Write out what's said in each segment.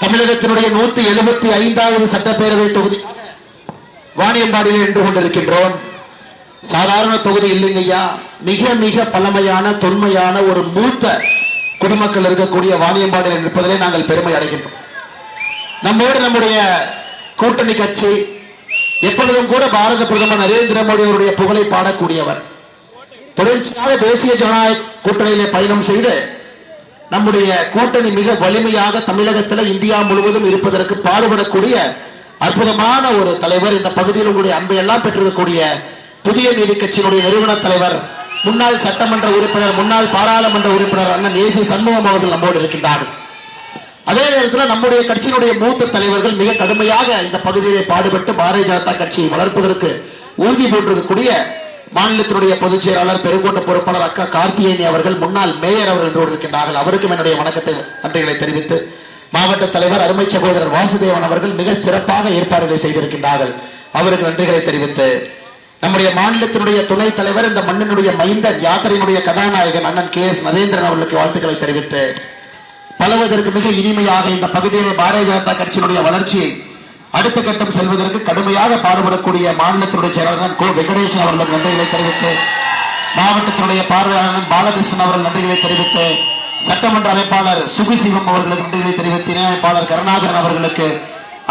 தமிழகத்தினுடைய 175வது சட்டப்பேரவை தொகுதி வாணியம்பாடியில் நின்று கொண்டிருக்கின்றோம். சாதாரண தொகுதி இல்லைங்கய்யா, மிக மிக பழமையான தொன்மையான ஒரு மூத்த குடிமக்கள் இருக்கக்கூடிய வாணியம்பாடியில் நிற்பதிலே நாங்கள் பெருமை அடைகின்றோம். நம்மோடு நம்முடைய கூட்டணி கட்சி எப்பொழுதும் கூட பாரத பிரதமர் நரேந்திர மோடி அவருடைய புகழை பாடக்கூடியவர். தொடர்ச்சியாக தேசிய ஜனநாயக கூட்டணியிலே பயணம் செய்து நம்முடைய கூட்டணி மிக வலிமையாக தமிழகத்தில் இந்தியா முழுவதும் இருப்பதற்கு பாடுபடக்கூடிய அற்புதமான ஒரு தலைவர். இந்த பகுதியில் உங்களுடைய அன்பை எல்லாம் பெற்றிருக்கக்கூடிய புதிய நீதி கட்சியினுடைய நிறுவன தலைவர், முன்னாள் சட்டமன்ற உறுப்பினர், முன்னாள் பாராளுமன்ற உறுப்பினர் அண்ணன் ஏசி சண்முகம் அவர்கள் நம்மோடு இருக்கின்றார்கள். அதே நேரத்தில் நம்முடைய கட்சியினுடைய மூத்த தலைவர்கள் மிக கடுமையாக இந்த பகுதியிலே பாடுபட்டு பாரதிய ஜனதா கட்சியை வளர்ப்பதற்கு உறுதி போட்டிருக்கக்கூடிய மாநிலத்தினுடைய பொதுச் செயலாளர் பெருங்கோட்ட பொறுப்பாளர் அக்கா கார்த்திகேயனி அவர்கள், முன்னாள் மேயர் அவர்கள் இருக்கின்றார்கள். அவருக்கும் என்னுடைய வணக்கத்தை நன்றிகளை தெரிவித்து, மாவட்ட தலைவர் அருமை சகோதரர் வாசுதேவன் அவர்கள் மிக சிறப்பாக ஏற்பாடுகளை செய்திருக்கின்றார்கள். அவருக்கு நன்றிகளை தெரிவித்து, நம்முடைய மாநிலத்தினுடைய துணைத் தலைவர், இந்த மண்ணினுடைய மைந்தன், யாத்திரையினுடைய கதாநாயகன் அண்ணன் KS நரேந்திரன் அவர்களுக்கு வாழ்த்துக்களை தெரிவித்து, பலவதற்கு மிக இனிமையாக இந்த பகுதியிலே பாரதிய ஜனதா கட்சியினுடைய வளர்ச்சியை அடுத்த கட்டம் செல்வதற்கு கடுமையாக பாடுபடக்கூடிய மாநிலத்தினுடைய செயலாளர் கோ வெங்கடேசன் அவர்களுக்கு நன்றிகளை தெரிவித்து, மாவட்டத்தினுடைய பார்வையாளர் பாலகிருஷ்ணன் அவர்கள் நன்றிகளை தெரிவித்து, சட்டமன்ற அமைப்பாளர் சுபிசிவம் அவர்களுக்கு நன்றிகளை தெரிவித்து, இணைப்பாளர் கருணாகரன் அவர்களுக்கு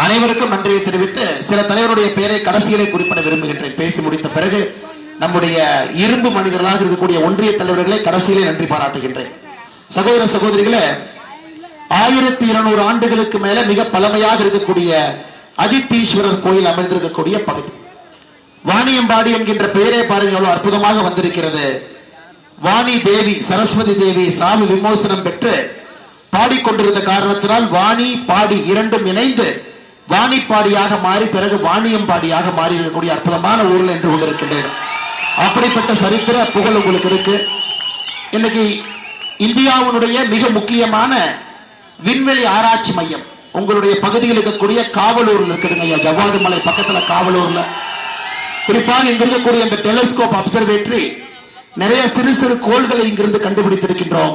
அனைவருக்கும் நன்றியை தெரிவித்து, சில தலைவருடைய பெயரை கடைசியிலே குறிப்பிட விரும்புகின்றேன். பேசி முடித்த பிறகு நம்முடைய இரும்பு மனிதர்களாக இருக்கக்கூடிய ஒன்றிய தலைவர்களை கடைசியிலே நன்றி பாராட்டுகின்றேன். சகோதர சகோதரிகளே, 1200 ஆண்டுகளுக்கு மேல மிக பழமையாக இருக்கக்கூடிய அதித்தீஸ்வரர் கோயில் அமர்ந்திருக்கக்கூடிய பகுதி வாணியம்பாடி என்கின்ற பெயரே பாருங்க எவ்வளவு அற்புதமாக வந்திருக்கிறது. வாணி தேவி, சரஸ்வதி தேவி சாமி விமோசனம் பெற்று பாடிக்கொண்டிருந்த காரணத்தினால் வாணி பாடி இரண்டும் இணைந்து வாணிப்பாடியாக மாறி பிறகு வாணியம்பாடியாக மாறி இருக்கக்கூடிய அற்புதமான ஊரில் என்று கொண்டிருக்கின்றேன். அப்படிப்பட்ட சரித்திர புகழ் உங்களுக்கு இருக்கு. இன்னைக்கு இந்தியாவினுடைய மிக முக்கியமான விண்வெளி ஆராய்ச்சி மையம் உங்களுடைய பகுதியில் இருக்கக்கூடிய காவலூர்ல இருக்குதுங்க ஐயா. ஜவ்வாது மலை பக்கத்துல காவலூர்ல குறிப்பாக இங்க இருக்கக்கூடிய இந்த டெலிஸ்கோப் அப்சர்வேட்டரி நிறைய சிறு சிறு கோள்களை இங்கிருந்து கண்டுபிடித்திருக்கின்றோம்.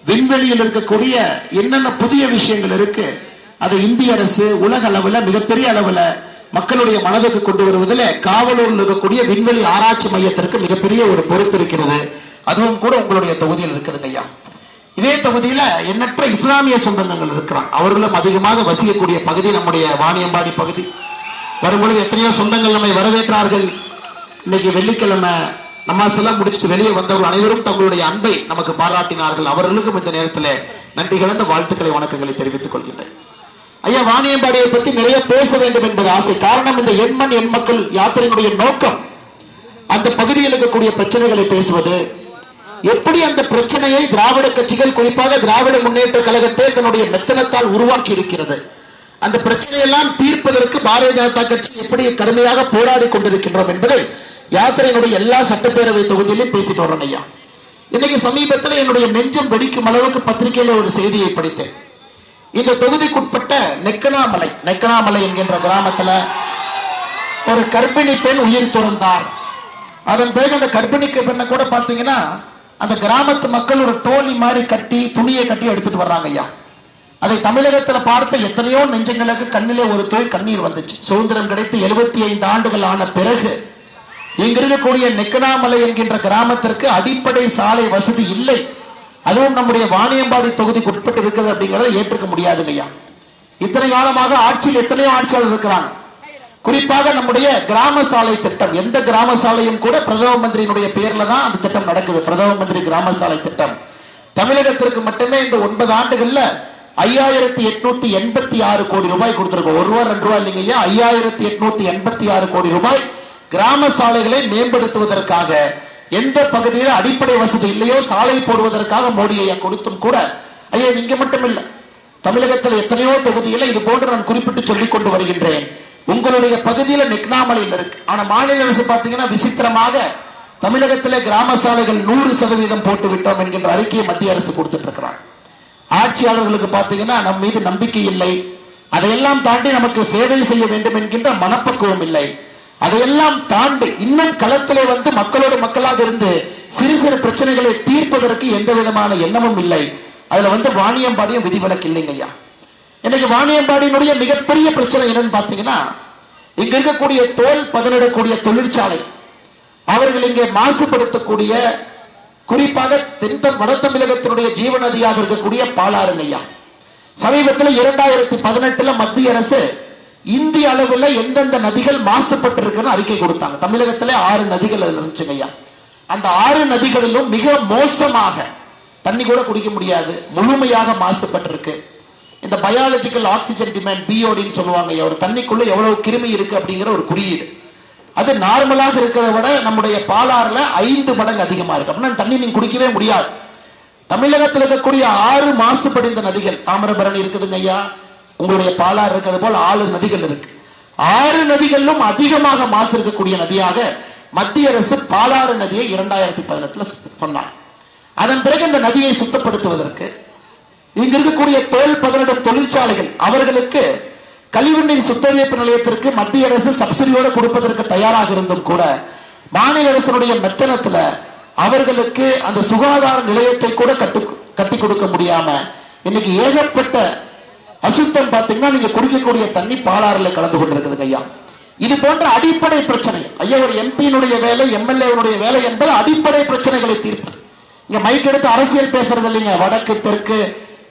விண்வெளியில் இருக்கக்கூடிய என்னென்ன புதிய விஷயங்கள் இருக்கு அதை இந்திய அரசு உலக அளவுல மிகப்பெரிய அளவுல மக்களுடைய மனதுக்கு கொண்டு வருவதில் காவலூரில் இருக்கக்கூடிய விண்வெளி ஆராய்ச்சி மையத்திற்கு மிகப்பெரிய ஒரு பொறுப்பு இருக்கிறது. அதுவும் கூட உங்களுடைய தொகுதியில் இருக்குதுங்க ஐயா. இதே தொகுதியில எண்ணற்ற இஸ்லாமிய சொந்தங்கள் இருக்கிறாங்க. அவர்களும் அதிகமாக வசிக்கக்கூடிய பகுதி நம்முடைய வாணியம்பாடி பகுதி. வரும்பொழுது எத்தனையோ சொந்தங்கள் நம்மை வரவேற்றார்கள். இன்னைக்கு வெள்ளிக்கிழமை நமாஸ் எல்லாம் முடிச்சுட்டு வெளியே வந்தவர்கள் அனைவரும் தங்களுடைய அன்பை நமக்கு பாராட்டினார்கள். அவர்களுக்கும் இந்த நேரத்தில் நன்றி கலந்த வாழ்த்துக்களை வணக்கங்களை தெரிவித்துக் கொள்கின்றேன். ஐயா, வாணியம்பாடியை பற்றி நிறைய பேச வேண்டும் என்பது ஆசை. காரணம், இந்த எண்மண் எண் மக்கள் யாத்திரையினுடைய நோக்கம் அந்த பகுதியில் இருக்கக்கூடிய பிரச்சனைகளை பேசுவது, எப்படி அந்த பிரச்சனையை திராவிட கட்சிகள் குறிப்பாக திராவிட முன்னேற்ற கழகத்தை தன்னுடைய மெத்தனத்தால் உருவாக்கி இருக்கிறது, அந்த பிரச்சனையெல்லாம் தீர்ப்பதற்கு பாரதிய ஜனதா கட்சி எப்படி கடுமையாக போராடி கொண்டிருக்கின்றோம் என்பதை யாத்திரையினுடைய எல்லா சட்டப்பேரவை தொகுதியிலும் பேசிட்டு வரோம் ஐயா. இன்னைக்கு சமீபத்தில் என்னுடைய நெஞ்சம் வெடிக்கும் அளவுக்கு பத்திரிகையில ஒரு செய்தியை படித்தேன். இந்த தொகுதிக்குட்பட்ட நெக்கனாமலை என்கின்ற கிராமத்துல ஒரு கர்ப்பிணி பெண் உயிர் துறந்தார். அதன் பிறகு அந்த கர்ப்பிணி பெண்ணை கூட பாத்தீங்கன்னா அந்த கிராமத்து மக்கள் ஒரு டோலி மாதிரி கட்டி துணியை கட்டி எடுத்துட்டு வர்றாங்க ஐயா. அதை தமிழகத்துல பார்த்த எத்தனையோ நெஞ்சங்களுக்கு கண்ணிலே ஒரு தோய் கண்ணீர் வந்துச்சு. சுதந்திரம் கிடைத்து 75 ஆண்டுகள் ஆன பிறகு இங்க இருக்கக்கூடிய நெக்கனாமலை என்கின்ற கிராமத்திற்கு அடிப்படை சாலை வசதி இல்லை. அதுவும் நம்முடைய வாணியம்பாடி தொகுதிக்கு உட்பட்டு இருக்கிறது அப்படிங்கறத ஏற்றுக்க முடியாதுங்க ஐயா. இத்தனை காலமாக ஆட்சியில் எத்தனையோ ஆட்சியாளர் இருக்கிறாங்க. குறிப்பாக நம்முடைய கிராம சாலை திட்டம், எந்த கிராம சாலையும் கூட பிரதம மந்திரியினுடைய பெயர்ல தான் அந்த திட்டம் நடக்குது. பிரதம மந்திரி கிராம சாலை திட்டம் தமிழகத்திற்கு மட்டுமே இந்த 9 ஆண்டுகள்ல 5886 கோடி ரூபாய் கொடுத்திருக்கோம். 1 ரூபா 2 ரூபாய் இல்லைங்க ஐயா, 5886 கோடி ரூபாய் கிராம சாலைகளை மேம்படுத்துவதற்காக. எந்த பகுதியில் அடிப்படை வசதி இல்லையோ சாலை போடுவதற்காக மோடி ஐயா கொடுத்தும் கூட ஐயா இங்க மட்டும் இல்ல, தமிழகத்தில் எத்தனையோ தொகுதியில் இது போன்று நான் குறிப்பிட்டு சொல்லிக் கொண்டு வருகின்றேன். உங்களுடைய பகுதியில நெக்னாமலையில் இருக்கு. ஆனா மாநில அரசு பாத்தீங்கன்னா விசித்திரமாக தமிழகத்திலே கிராம சாலைகள் 100% போட்டு விட்டோம் என்கின்ற அறிக்கையை மத்திய அரசு கொடுத்துட்டு இருக்கிறாங்க. ஆட்சியாளர்களுக்கு பாத்தீங்கன்னா நம் மீது நம்பிக்கை இல்லை. அதையெல்லாம் தாண்டி நமக்கு சேவை செய்ய வேண்டும் என்கின்ற மனப்பக்குவம் இல்லை. அதையெல்லாம் தாண்டி இன்னும் களத்திலே வந்து மக்களோடு மக்களாக இருந்து சிறு சிறு பிரச்சனைகளை தீர்ப்பதற்கு எந்த விதமான எண்ணமும் இல்லை. அதுல வாணியம்பாடியும் விதிவிலக்கு இல்லைங்க ஐயா. இன்னைக்கு வாணியம்பாடியினுடைய மிகப்பெரிய பிரச்சனை என்னன்னு பாத்தீங்கன்னா, இங்க இருக்கக்கூடிய தோல் பதனிடக்கூடிய தொழிற்சாலை அவர்கள் இங்கே மாசுபடுத்தக்கூடிய, குறிப்பாக வட தமிழகத்தினுடைய ஜீவநதியாக இருக்கக்கூடிய பாலாறுங்க ஐயா. சமீபத்தில் 2018 மத்திய அரசு இந்திய அளவில் எந்தெந்த நதிகள் மாசுபட்டிருக்குன்னு அறிக்கை கொடுத்தாங்க. தமிழகத்திலே 6 நதிகள் அதுல இருந்துச்சுங்க ஐயா. அந்த 6 நதிகளிலும் மிக மோசமாக, தண்ணி கூட குடிக்க முடியாது, முழுமையாக மாசுபட்டிருக்கு. இந்த பயாலஜிக்கல் ஆக்சிஜன் டிமாண்ட், பிஓடின்னு சொல்லுவாங்க, ஒரு தண்ணிக்குள்ள எவ்வளவு கிருமி இருக்கு அப்படிங்கிற ஒரு குறியீடு. அது நார்மலாக இருக்கிறத விட நம்முடைய பாலாறுல 5 மடங்கு அதிகமா இருக்கு. அப்படின்னா தண்ணி நீங்க குடிக்கவே முடியாது. தமிழகத்தில் இருக்கக்கூடிய 6 மாசுபடிந்த நதிகள், தாமிரபரணி இருக்குதுங்க ஐயா, உங்களுடைய பாலாறு இருக்கிறது போல் 6 நதிகள் இருக்கு. 6 நதிகளிலும் அதிகமாக மாசு இருக்கக்கூடிய நதியாக மத்திய அரசு பாலாறு நதியை 2018 சொன்னார். அதன் பிறகு இந்த நதியை சுத்தப்படுத்துவதற்கு இங்க இருக்கக்கூடிய தோல் பதனிடும் தொழிற்சாலைகள் அவர்களுக்கு கழிவுநீர் சுத்திகரிப்பு நிலையத்திற்கு மத்திய அரசு சப்சிடியோடு கொடுப்பதற்கு தயாராக இருந்தும் கூட மாநில அரசுடைய மெத்தனத்துல அவர்களுக்கு அந்த சுகாதார நிலையத்தை கூட கட்டி கொடுக்க முடியாம இன்னைக்கு ஏகப்பட்ட அசுத்தம் பாத்தீங்கன்னா நீங்க குடிக்கக்கூடிய தண்ணி பாலாறுல கலந்து கொண்டிருக்குது ஐயா. இது போன்ற அடிப்படை பிரச்சனை ஐயா, ஒரு எம்பியினுடைய வேலை, எம்எல்ஏனுடைய வேலை என்பது அடிப்படை பிரச்சனைகளை தீர்ப்பது. இங்க மைக் எடுத்து அரசியல் பேசுறது இல்லைங்க. வடக்கு தெற்கு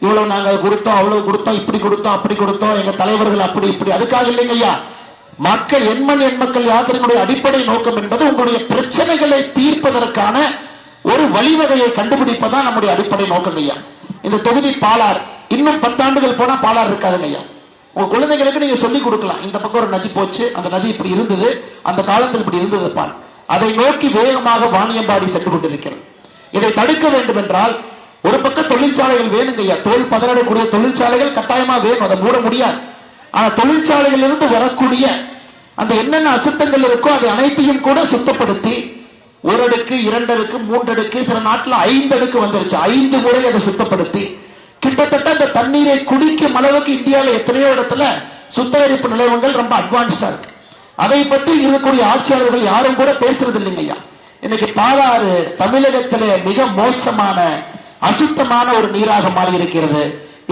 இவ்வளவு நாங்க கொடுத்தோம், அவ்வளவு கொடுத்தோம், இப்படி கொடுத்தோம், அப்படி கொடுத்தோம், எங்க தலைவர்கள் அப்படி இப்படி, அதுக்காக இல்லைங்க ஐயா. மக்கள் எண் மக்கள் யாத்திரையினுடைய அடிப்படை நோக்கம் என்பது உங்களுடைய பிரச்சனைகளை தீர்ப்பதற்கான ஒரு வழிவகையை கண்டுபிடிப்பதான் நம்முடைய அடிப்படை நோக்கம் ஐயா. இந்த தொகுதி பாலாறு இன்னும் 10 ஆண்டுகள் போனா பாலாறு இருக்காதுங்க ஐயா. உங்க குழந்தைகளுக்கு நீங்க சொல்லிக் கொடுக்கலாம், இந்த பக்கம் ஒரு நதி போச்சு, அந்த நதி இப்படி இருந்தது, அந்த காலத்தில் இப்படி இருந்தது பால். அதை நோக்கி வேகமாக வாணியம்பாடி சென்று கொண்டிருக்கிறது. இதை தடுக்க வேண்டும் என்றால் ஒரு பக்கம் தொழிற்சாலைகள் வேணுங்க ஐயா. தோல் பதனிடக்கூடிய தொழிற்சாலைகள் கட்டாயமா வேணும், அதை மூட முடியாது. ஆனா தொழிற்சாலைகள் இருந்து வரக்கூடிய அந்த என்னென்ன அசுத்தங்கள் இருக்கோ அதை அனைத்தையும் கூட சுத்தப்படுத்தி 1 அடுக்கு 2 அடுக்கு 3 அடுக்கு, சில நாட்டில் 5 அடுக்கு வந்துருச்சு, 5 முறை அதை சுத்தப்படுத்தி கிட்டத்தட்ட அந்த தண்ணீரை குடிக்கும் அளவுக்கு இந்தியாவில் எத்தனையோ இடத்துல சுத்திகரிப்பு நிலையங்கள் ரொம்ப அட்வான்ஸ்டா இருக்கு. அதை பற்றி இருக்கக்கூடிய ஆட்சியாளர்கள் யாரும் கூட பேசுறது இல்லைங்க ஐயா. இன்னைக்கு பாலாறு தமிழகத்திலே மிக மோசமான அசுத்தமான ஒரு நீராக மாறி இருக்கிறது.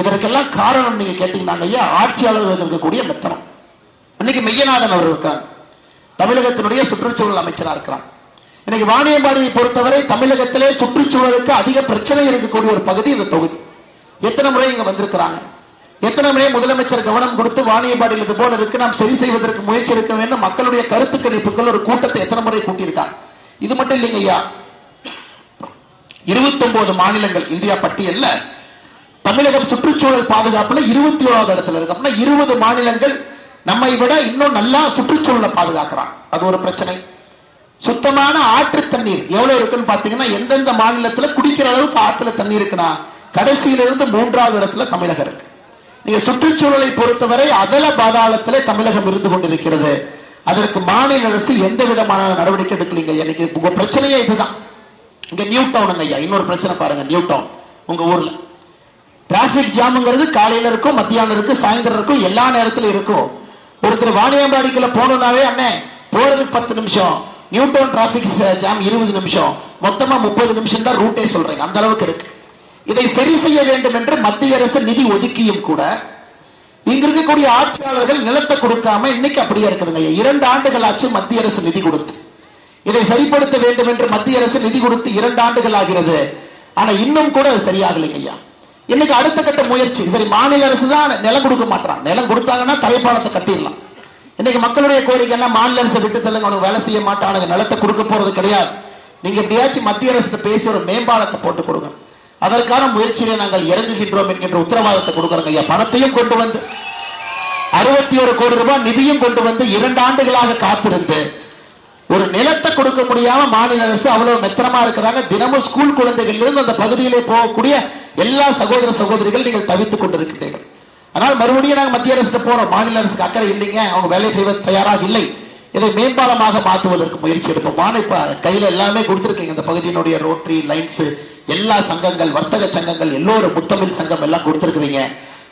இதற்கெல்லாம் காரணம் நீங்க கேட்டீங்கன்னா ஐயா, ஆட்சியாளர்கள் இருக்கக்கூடிய மெத்தனம். இன்னைக்கு மெய்யநாதன் அவர் இருக்காங்க, தமிழகத்தினுடைய சுற்றுச்சூழல் அமைச்சராக இருக்கிறாங்க. இன்னைக்கு வாணியம்பாடியை பொறுத்தவரை தமிழகத்திலே சுற்றுச்சூழலுக்கு அதிக பிரச்சனை இருக்கக்கூடிய ஒரு பகுதி இந்த தொகுதி. எத்தனை முறை இங்க வந்திருக்கிறாங்க, எத்தனை முறை முதலமைச்சர் கவனம் கொடுத்து வாணியம்பாடியில் இது போல இருக்கு, நாம் சரி செய்வதற்கு முயற்சி இருக்க வேண்டும், மக்களுடைய கருத்து கணிப்புகள் ஒரு கூட்டத்தை எத்தனை முறை கூட்டியிருக்காங்க. இது மட்டும் இல்லைங்க ஐயா, 29 மாநிலங்கள் இந்தியா பட்டியல்ல தமிழகம் சுற்றுச்சூழல் பாதுகாப்புல 21வது இடத்துல இருக்கு. அப்படின்னா 20 மாநிலங்கள் நம்மை விட இன்னும் நல்லா சுற்றுச்சூழலை பாதுகாக்கிறான். அது ஒரு பிரச்சனை. சுத்தமான ஆற்று தண்ணீர் எவ்வளவு இருக்குன்னு பாத்தீங்கன்னா, எந்தெந்த மாநிலத்துல குடிக்கிற அளவுக்கு ஆற்றுல தண்ணீர் இருக்குன்னா கடைசியிலிருந்து 3வது இடத்துல தமிழகம் இருக்கு. நீங்க சுற்றுச்சூழலை பொறுத்தவரை அதல பாதாளத்திலே தமிழகம் இருந்து கொண்டிருக்கிறது. அதற்கு மாநில அரசு எந்த விதமான நடவடிக்கை எடுக்கலீங்க. எனக்கு உங்க பிரச்சனையே இதுதான். இங்க நியூ டவுனுங்க ஐயா, இன்னொரு பிரச்சனை பாருங்க. நியூ டவுன் உங்க ஊர்ல டிராபிக் ஜாம்ங்கிறது காலையில இருக்கும், மத்தியானம் இருக்கும், சாயந்தரம் இருக்கும், எல்லா நேரத்திலும் இருக்கும். ஒருத்தர் வாணியம்பாடிக்குள்ள போகணும்னாவே அண்ணே போறதுக்கு 10 நிமிஷம், நியூ டவுன் டிராபிக் ஜாம் 20 நிமிஷம், மொத்தமா 30 நிமிஷம் தான் ரூட்டே சொல்றீங்க. அந்த அளவுக்கு இருக்கு. இதை சரி செய்ய வேண்டும் என்று மத்திய அரசு நிதி ஒதுக்கியும் கூட இங்க இருக்கக்கூடிய ஆட்சியாளர்கள் நிலத்தை கொடுக்காம இன்னைக்கு அப்படியே இருக்குதுங்க. 2 ஆண்டுகள் ஆச்சு மத்திய அரசு நிதி கொடுத்து. இதை சரிப்படுத்த வேண்டும் என்று மத்திய அரசு நிதி கொடுத்து 2 ஆண்டுகள் ஆகிறது. ஆனா இன்னும் கூட அது சரியாகலைங்க ஐயா. இன்னைக்கு அடுத்த கட்ட முயற்சி, சரி மாநில அரசு தான் நிலம் கொடுக்க மாட்டான், நிலம் கொடுத்தாங்கன்னா தரைப்பாலத்தை கட்டிடலாம். இன்னைக்கு மக்களுடைய கோரிக்கை எல்லாம் மாநில அரசை விட்டு தள்ளுங்க, அவனுக்கு வேலை செய்ய மாட்டானுங்க, நிலத்தை கொடுக்க போறது கிடையாது. நீங்க எப்படியாச்சும் மத்திய அரசு பேசி ஒரு மேம்பாலத்தை போட்டு கொடுங்க, அதற்கான முயற்சியிலே நாங்கள் இறங்குகின்றோம் என்கின்ற உத்தரவாதத்தை கொடுக்கிறோங்க ஐயா. பணத்தையும் கொண்டு வந்து 61 கோடி ரூபாய் நிதியும் கொண்டு வந்து 2 ஆண்டுகளாக காத்திருந்து ஒரு நிலத்தை கொடுக்க முடியாம மாநில அரசு அவ்வளவு மெத்தனமா இருக்கிறாங்க. தினமும் ஸ்கூல் குழந்தைகள் இருந்து அந்த பகுதியிலே போகக்கூடிய எல்லா சகோதர சகோதரிகள் நீங்கள் தவித்துக் கொண்டிருக்கின்றீர்கள். ஆனால் மறுபடியும் நாங்கள் மத்திய அரசு போறோம், மாநில அரசுக்கு அக்கறை இல்லைங்க, அவங்க வேலை செய்வது தயாராக இல்லை, இதை மேம்பாலமாக மாற்றுவதற்கு முயற்சி எடுப்போம். இப்ப கையில எல்லாமே கொடுத்திருக்கீங்க. இந்த பகுதியினுடைய ரோட்டரி லைன்ஸ், எல்லா சங்கங்கள், வர்த்தக சங்கங்கள், எல்லோரும் முத்தமிழ் சங்கம் எல்லாம் கொடுத்திருக்கிறீங்க.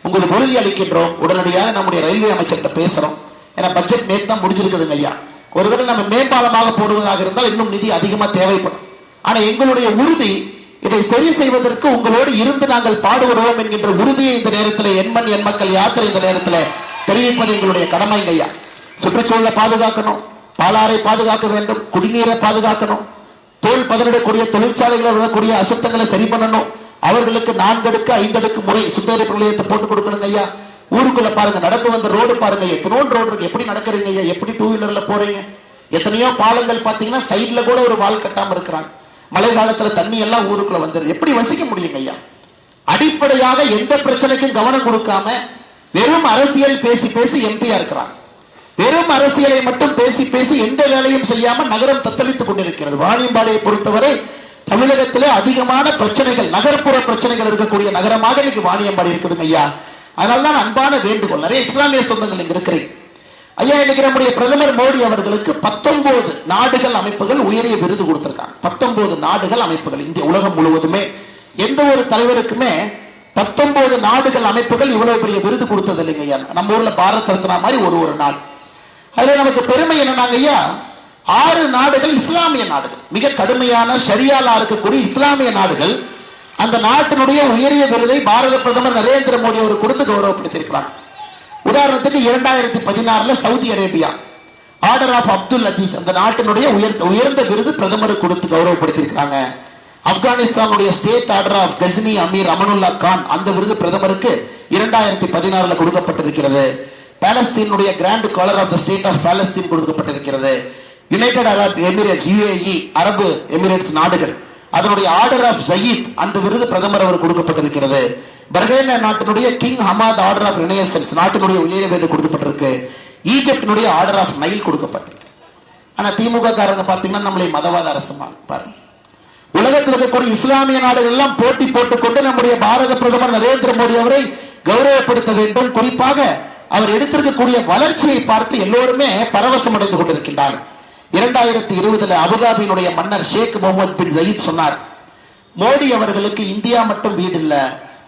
உங்களுக்கு உறுதி அளிக்கின்றோம். உடனடியாக நம்முடைய ரயில்வே அமைச்சர்கிட்ட பேசுறோம். ஏன்னா பட்ஜெட் நேற்று தான் முடிஞ்சிருக்குதுங்க ஐயா. ஒருவேளை நம்ம மேம்பாலமாக போடுவதாக இருந்தால் இன்னும் நிதி அதிகமா தேவைப்படும். ஆனா எங்களுடைய உறுதி இதை சரி செய்வதற்கு உங்களோடு இருந்து நாங்கள் பாடுபடுவோம் என்கின்ற உறுதியை இந்த நேரத்தில் எண்மண் எண் மக்கள் யாத்திரை இந்த நேரத்தில் தெரிவிப்பது எங்களுடைய கடமைங்க ஐயா. சுற்றுச்சூழலை பாதுகாக்கணும், பாலாறை பாதுகாக்க வேண்டும், குடிநீரை பாதுகாக்கணும், தோல் பதனிடக்கூடிய தொழிற்சாலைகளை விடக்கூடிய அசுத்தங்களை சரி பண்ணணும், அவர்களுக்கு 4 அடுக்கு 5 அடுக்கு முறை சுத்திகரிப்பு நிலையத்தை போட்டு கொடுக்கணுங்க ஐயா. ஊருக்குள்ள பாருங்க, நடந்து வந்த ரோடு பாருங்க, எத்தனோ ரோடு இருக்கு, எப்படி நடக்கிறீங்க ஐயா, எப்படி 2 வீலர்ல போறீங்க? எத்தனையோ பாலங்கள் பாத்தீங்கன்னா சைட்ல கூட ஒரு வால் கட்டாம இருக்கிறாங்க. மழை காலத்துல தண்ணி எல்லாம் ஊருக்குள்ள வந்துருது, எப்படி வசிக்க முடியுங்க ஐயா? அடிப்படையாக எந்த பிரச்சனைக்கும் கவனம் கொடுக்காம வெறும் அரசியல் பேசி பேசி எம்பியா இருக்கிறாங்க. வெறும் அரசியலை மட்டும் பேசி பேசி எந்த வேலையும் செய்யாம நகரம் தத்தளித்துக் கொண்டிருக்கிறது. வாணியம்பாடியை பொறுத்தவரை தமிழகத்திலே அதிகமான பிரச்சனைகள், நகர்ப்புற பிரச்சனைகள் இருக்கக்கூடிய நகரமாக இன்னைக்கு வாணியம்பாடி இருக்குதுங்க ஐயா. அதனால்தான் அன்பான வேண்டுகோள், நிறைய இஸ்லாமிய சொந்தங்கள் இங்க இருக்கிறீங்க ஐயா. இன்னைக்கு நம்முடைய பிரதமர் மோடி அவர்களுக்கு 19 நாடுகள் அமைப்புகள் உயரிய விருது கொடுத்திருக்காங்க. 19 நாடுகள் அமைப்புகள், இந்திய உலகம் முழுவதுமே எந்த ஒரு தலைவருக்குமே 19 நாடுகள் அமைப்புகள் இவ்வளவு பெரிய விருது கொடுத்தது இல்லைங்க ஐயா. நம்ம ஊர்ல பாரத் ரத்னா மாதிரி ஒரு நாள். அதுல நமக்கு பெருமை என்னன்னாங்க ஐயா, 6 நாடுகள் இஸ்லாமிய நாடுகள், மிக கடுமையான ஷரியாலா இருக்கக்கூடிய இஸ்லாமிய நாடுகள். அந்த நாட்டினுடைய உயரிய விருதை பாரத பிரதமர் நரேந்திர மோடி அவர் கொடுத்து கௌரவப்படுத்தியிருக்கிறார். உதாரணத்துக்கு 2016 Saudi Arabia order of Abdul Aziz, அந்த நாட்டினுடைய உயர்ந்த விருது பிரதமருக்கு கொடுத்து கௌரவப்படுத்தியிருக்கிறாங்க. ஆப்கானிஸ்தானுடைய state order of Ghazni Amir Amanullah Khan, அந்த விருது பிரதமருக்கு 2016 கொடுக்கப்பட்டிருக்கிறது. பாலஸ்தீனுடைய grand collar of the state of Palestine கொடுக்கப்பட்டிருக்கிறது. யுனைடெட் அரப் எமிரேட்ஸ் UAE அரபு எமிரேட்ஸ் நாடுகள், அதனுடைய ஆர்டர் ஆஃப் ஜயீத், அந்த விருது பிரதமர் அவர் கொடுக்கப்பட்டிருக்கிறது. பர்ஹேன நாட்டினுடைய king Hamad order of renaissance, நாட்டினுடைய உயரிய விருது கொடுக்கப்பட்டிருக்கு. ஈஜிப்டினுடைய ஆர்டர் ஆஃப் நைல் கொடுக்கப்பட்டிருக்கு. ஆனா திமுக காரங்க பாத்தீங்கன்னா நம்மளை மதவாத அரசு பாருங்க. உலகத்தில் இருக்கக்கூடிய இஸ்லாமிய நாடுகள் எல்லாம் போட்டி போட்டுக்கொண்டு நம்முடைய பாரத பிரதமர் நரேந்திர மோடி அவரை கௌரவப்படுத்த வேண்டும். குறிப்பாக அவர் எடுத்திருக்கக்கூடிய வளர்ச்சியை பார்த்து எல்லோருமே பரவசம் அடைந்து கொண்டிருக்கின்றார். 2020 அபுதாபியினுடைய மன்னர் ஷேக் முகமது பின் ஜயீத் சொன்னார், மோடி அவர்களுக்கு இந்தியா மட்டும் வீடு இல்ல,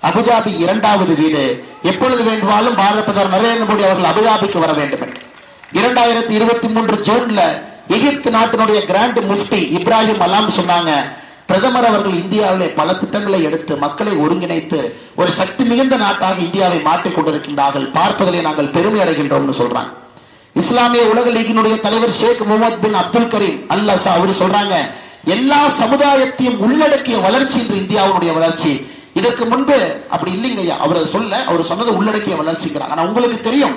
அபுதாபி 2வது வீடு. எப்பொழுது வேண்டுமானாலும் பாரத பிரதமர் நரேந்திர மோடி அவர்கள் அபுதாபிக்கு வர வேண்டும் என்று. 2023 ஜூன்ல எகிப்து நாட்டினுடைய கிராண்ட் முஃப்தி இப்ராஹிம் அலாம் சொன்னாங்க, பிரதமர் அவர்கள் இந்தியாவிலே பல திட்டங்களை எடுத்து மக்களை ஒருங்கிணைத்து ஒரு சக்தி மிகுந்த நாட்டாக இந்தியாவை மாற்றிக் கொண்டிருக்கின்றார்கள், பார்ப்பதிலே நாங்கள் பெருமை அடைகின்றோம் சொல்றாங்க. இஸ்லாமிய உலக லீகினுடைய தலைவர் ஷேக் முகமது பின் அப்துல் கரீம் அல் அசா அவர் சொல்றாங்க, எல்லா சமுதாயத்தையும் உள்ளடக்கிய வளர்ச்சி என்று இந்தியாவுடைய வளர்ச்சி. இதற்கு முன்பு அப்படி இல்லைங்க ஐயா. அவர் சொன்னது உள்ளடக்கிய வளர்ச்சிங்கிறாங்க. ஆனா உங்களுக்கு தெரியும்,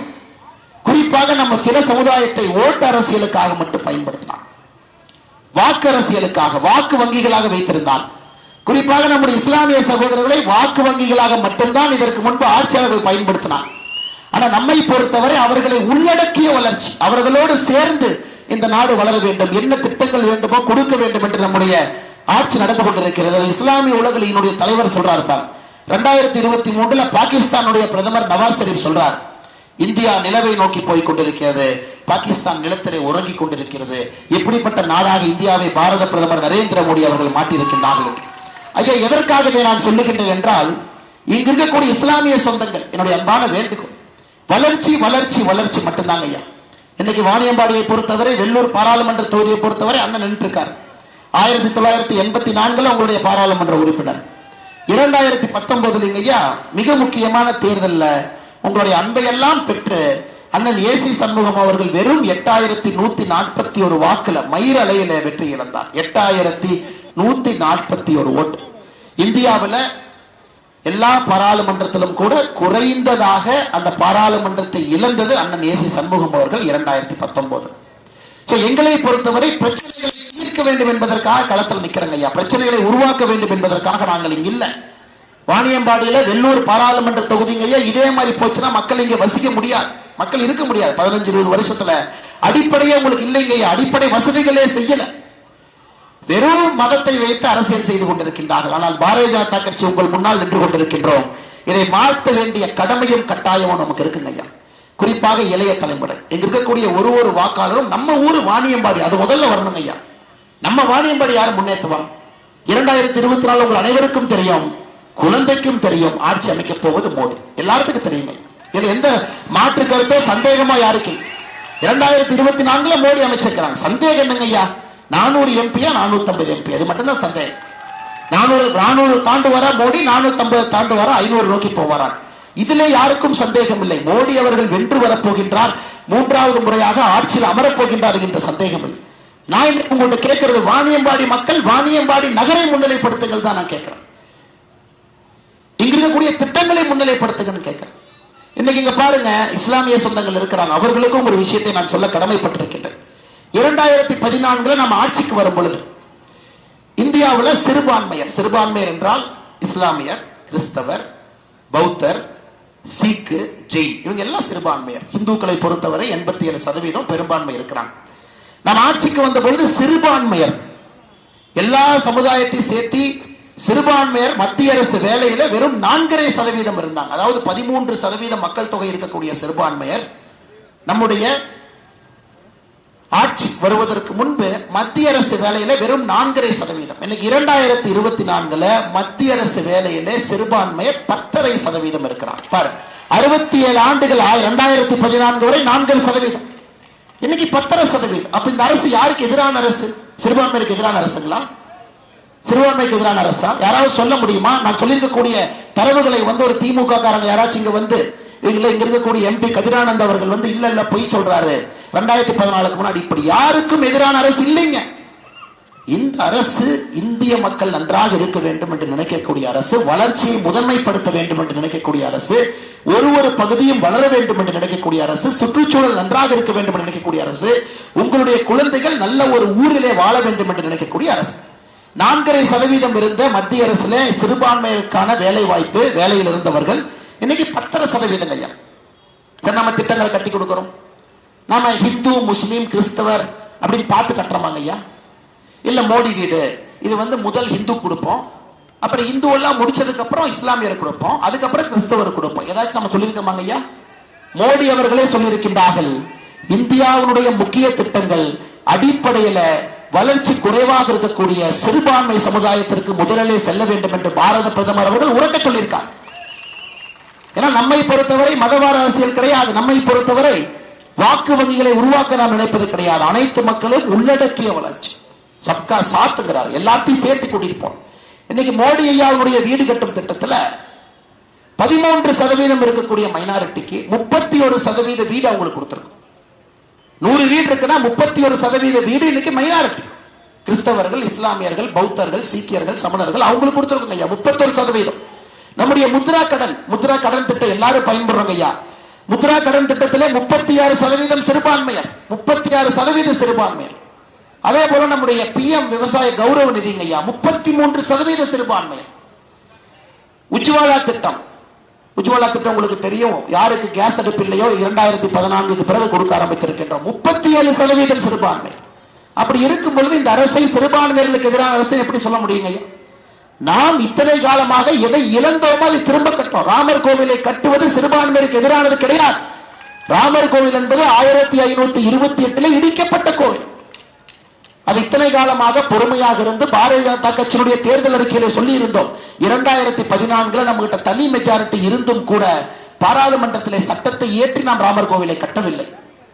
குறிப்பாக நம்ம சில சமுதாயத்தை ஓட்டு அரசியலுக்காக மட்டும் பயன்படுத்தினார், வாக்கு அரசியலுக்காக வாக்கு வங்கிகளாக வைத்திருந்தார். குறிப்பாக நம்முடைய இஸ்லாமிய சகோதரர்களை வாக்கு வங்கிகளாக மட்டும்தான் இதற்கு முன்பு ஆட்சியாளர்கள் பயன்படுத்தினார். ஆனா நம்மை பொறுத்தவரை அவர்களை உள்ளடக்கிய வளர்ச்சி, அவர்களோடு சேர்ந்து இந்த நாடு வளர வேண்டும், என்ன திட்டங்கள் வேண்டுமோ கொடுக்க வேண்டும் என்று நம்முடைய ஆட்சி நடந்து கொண்டிருக்கிறது. இஸ்லாமிய உலகினுடைய தலைவர் சொல்றார், 2023 பாகிஸ்தானுடைய பிரதமர் நவாஸ் ஷெரீப் சொல்றார், இந்தியா நிலவை நோக்கி போய் கொண்டிருக்கிறது, பாகிஸ்தான் நிலத்திலே உறங்கி கொண்டிருக்கிறது. இப்படிப்பட்ட நாடாக இந்தியாவை பாரத பிரதமர் நரேந்திர மோடி அவர்கள் மாற்றியிருக்கின்றார்கள். ஐயா, எதற்காக இதை நான் சொல்லுகின்றேன் என்றால், இங்கு இருக்கக்கூடிய இஸ்லாமிய சொந்தங்கள் என்னுடைய அன்பான வேண்டுகோள், வளர்ச்சி வளர்ச்சி வளர்ச்சி மட்டும்தாங்க ஐயா. இன்னைக்கு வாணியம்பாடியை பொறுத்தவரை, வெள்ளூர் பாராளுமன்ற தொகுதியை பொறுத்தவரை அண்ணன் நின்று இருக்கார். 1984 உங்களுடைய பாராளுமன்ற உறுப்பினர். 2019 ஐயா மிக முக்கியமான தேர்தலில் உங்களுடைய அன்பையெல்லாம் பெற்று அண்ணன் ஏசி சண்முகம் அவர்கள் வெறும் 8141 வாக்குல மயிர் அலையில வெற்றி இழந்தார். 8141 ஓட்டு. இந்தியாவில் எல்லா பாராளுமன்றத்திலும் கூட குறைந்ததாக அந்த பாராளுமன்றத்தை இழந்தது அண்ணன் ஏசி சண்முகம் அவர்கள் 2019. எங்களை பொறுத்தவரை பிரச்சனைகளை தீர்க்க வேண்டும் என்பதற்காக களத்தில் நிற்கிறங்க ஐயா. பிரச்சனைகளை உருவாக்க வேண்டும் என்பதற்காக நாங்கள் இங்க இல்ல. வாணியம்பாடியில வெள்ளூர் பாராளுமன்ற தொகுதிங்க ஐயா இதே மாதிரி போச்சுன்னா மக்கள் இங்க வசிக்க முடியாது, மக்கள் இருக்க முடியாது. 15-20 வருஷத்துல அடிப்படையே உங்களுக்கு இல்லைங்க ஐயா. அடிப்படை வசதிகளே செய்யல, வெறும் மதத்தை வைத்து அரசியல் செய்து கொண்டிருக்கின்றார்கள். ஆனால் பாரதிய ஜனதா கட்சி உங்கள் முன்னால் நின்று கொண்டிருக்கின்றோம். இதை மாற்ற வேண்டிய கடமையும் கட்டாயமும் நமக்கு இருக்குங்க ஐயா. குறிப்பாக இளைய தலைமுறை, இங்க இருக்கக்கூடிய ஒரு வாக்காளரும் நம்ம ஊரு வாணியம்பாடி, அது முதல்ல வரணுங்க ஐயா. நம்ம வாணியம்பாடி யார் முன்னேற்றுவா? 2024 உங்கள் அனைவருக்கும் தெரியும், குழந்தைக்கும் தெரியும், ஆட்சி அமைக்க போவது மோடி. எல்லாத்துக்கும் தெரியுமே, இதுல எந்த மாற்று கருத்தோ சந்தேகமா யாருக்கு? 2024 மோடி அமைச்சிருக்கிறாங்க. சந்தேகம் என்னங்க ஐயா? 400 MP 450 MP, அது மட்டும்தான் சந்தேகம். 400 தாண்டு வர மோடி, 450 தாண்டு வர 500 நோக்கி போவாரான். இதிலே யாருக்கும் சந்தேகம் இல்லை. மோடி அவர்கள் வென்று வரப்போகின்றார், 3வது முறையாக ஆட்சியில் அமரப்போகின்றார் என்ற சந்தேகம் இல்லை. நான் இன்னைக்கு உங்கள்கிட்ட கேட்கிறது, வாணியம்பாடி மக்கள், வாணியம்பாடி நகரை முன்னிலைப்படுத்துங்கள் தான் நான் கேட்கிறேன். இங்க இருக்கக்கூடிய திட்டங்களை முன்னிலைப்படுத்துங்கன்னு கேட்கிறேன். இன்னைக்கு இங்க பாருங்க, இஸ்லாமிய சொந்தங்கள் இருக்கிறாங்க, அவர்களுக்கும் ஒரு விஷயத்தை நான் சொல்ல கடமைப்பட்டிருக்கின்றேன். 2014 நம்ம ஆட்சிக்கு வரும் பொழுது இந்தியாவில் சிறுபான்மையர் என்றால் இஸ்லாமியர், கிறிஸ்தவர், பௌத்தர், சீக்கு, ஜெயின், இவங்க எல்லாம் சிறுபான்மையர். இந்துக்களை பொறுத்தவரை 87% பெரும்பான்மை இருக்கிறாங்க. நம்ம ஆட்சிக்கு வந்த பொழுது சிறுபான்மையர் எல்லா சமுதாயத்தையும் சேர்த்தி சிறுபான்மையர் மத்திய அரசு வேலையில வெறும் 4.5% இருந்தாங்க. அதாவது 13% மக்கள் தொகை இருக்கக்கூடிய சிறுபான்மையர் நம்முடைய ஆட்சி வருவதற்கு முன்பு மத்திய அரசு வேலையில வெறும் 4.5%. இன்னைக்கு 2024 மத்திய அரசு வேலையில சிறுபான்மையர் 10.5% இருக்கிறாங்க. பாரு, 67 ஆண்டுகள் 2014 வரை 4.5%, இன்னைக்கு 10.5%. அப்ப இந்த அரசு யாருக்கு எதிரான அரசு? சிறுபான்மைக்கு எதிரான அரசுங்களா? சிறுபான்மைக்கு எதிரான அரசா? யாராவது சொல்ல முடியுமா? நான் சொல்லியிருக்கக்கூடிய தரவுகளை ஒரு திமுக காரங்க யாராச்சும் இங்க இங்க இருக்கக்கூடிய எம்பி கதிரானந்த் அவர்கள் இல்ல பொய் சொல்றாரு, 2014 முன்னாடி இப்படி யாருக்கும் எதிரான அரசு இல்லைங்க. இந்த அரசு இந்திய மக்கள் நன்றாக இருக்க வேண்டும் என்று நினைக்கக்கூடிய அரசு, வளர்ச்சியை முதன்மைப்படுத்த வேண்டும் என்று நினைக்கக்கூடிய அரசு, ஒரு பகுதியும் வளர வேண்டும் என்று நினைக்கக்கூடிய அரசு, சுற்றுச்சூழல் நன்றாக இருக்க வேண்டும் என்று நினைக்கக்கூடிய அரசு, உங்களுடைய குழந்தைகள் நல்ல ஒரு ஊரிலே வாழ வேண்டும் என்று நினைக்கக்கூடிய அரசு. 4.5% இருந்த மத்திய அரசுல சிறுபான்மையிற்கான வேலை வாய்ப்பு, வேலையில் இருந்தவர்கள் இன்னைக்கு 10.5% ஐயா. நம்ம திட்டங்களை கட்டி கொடுக்கிறோம். நாம ஹிந்து, முஸ்லீம், கிறிஸ்தவர் அப்படின்னு பார்த்து கட்டுறோமாங்க ஐயா? இல்ல மோடி வீடு, இது முதல் ஹிந்து கொடுப்போம், அப்புறம் இந்து எல்லாம் முடிச்சதுக்கு அப்புறம் இஸ்லாமியர் கொடுப்போம், அதுக்கப்புறம் கிறிஸ்தவர் கொடுப்போம். ஏதாச்சும் நம்ம சொல்லியிருக்கோமாங்க ஐயா? மோடி அவர்களே சொல்லியிருக்கின்றார்கள், இந்தியாவுடைய முக்கிய திட்டங்கள் அடிப்படையில வளர்ச்சி குறைவாக இருக்கக்கூடிய சிறுபான்மை சமுதாயத்திற்கு முதலிலே செல்ல வேண்டும் என்று பாரத பிரதமர் அவர்கள் உறக்க சொல்லியிருக்காங்க. ஏன்னா நம்மை பொறுத்தவரை மதவார அரசியல் கிடையாது. நம்மை பொறுத்தவரை வாக்கு வங்கிகளை உருவாக்க நாம் நினைப்பது கிடையாது. அனைத்து மக்களும் உள்ளடக்கிய வளர்ச்சி, சப்கா சாத்துங்கிறார், எல்லாத்தையும் சேர்த்து கூட்டிட்டு போனோம். இன்னைக்கு மோடி ஐயாவுடைய வீடு கட்டும் திட்டத்துல 13% இருக்கக்கூடிய மைனாரிட்டிக்கு 31% வீடு அவங்களுக்கு கொடுத்திருக்கும். 100 வீடு இருக்குன்னா 31% வீடு இன்னைக்கு மைனாரிட்டி. கிறிஸ்தவர்கள், இஸ்லாமியர்கள், பௌத்தர்கள், சீக்கியர்கள், சமணர்கள் அவங்களுக்கு கொடுத்திருக்குங்க ஐயா 31%. நம்முடைய முத்ரா கடன் திட்டம் எல்லாரும் பயன்படுறாங்க ஐயா. முத்ரா கடன் திட்டத்திலே 36% சிறுபான்மையர், 36% சிறுபான்மையர். அதே போல நம்முடைய PM விவசாய கௌரவ நிதிங்க ஐயா 33% சிறுபான்மையர். உஜ்வாலா திட்டம் உங்களுக்கு தெரியும், யாருக்கு கேஸ் அடுப்பு இல்லையோ 2014 பிறகு கொடுக்க ஆரம்பித்திருக்கின்றோம். 37% சிறுபான்மை. அப்படி இருக்கும் பொழுது இந்த அரசை சிறுபான்மையர்களுக்கு எதிரான அரசை எப்படி சொல்ல முடியுங்க ஐயா? நாம் இத்தனை காலமாக எதை இழந்தோமோ அதை திரும்ப கட்டோம். ராமர் கோவிலை கட்டுவது சிறுபான்மையருக்கு எதிரானது கிடையாது. ராமர் கோவில் என்பது 1528 இடிக்கப்பட்ட கோவில். அது இத்தனை காலமாக பொறுமையாக இருந்து பாரதிய ஜனதா கட்சியினுடைய தேர்தல் அறிக்கையில சொல்லி இருந்தோம். 2014 நம்ம கிட்ட தனி மெஜாரிட்டி இருந்தும் கூட பாராளுமன்றத்திலே சட்டத்தை ஏற்றி நாம் ராமர் கோவிலை கட்டவில்லை.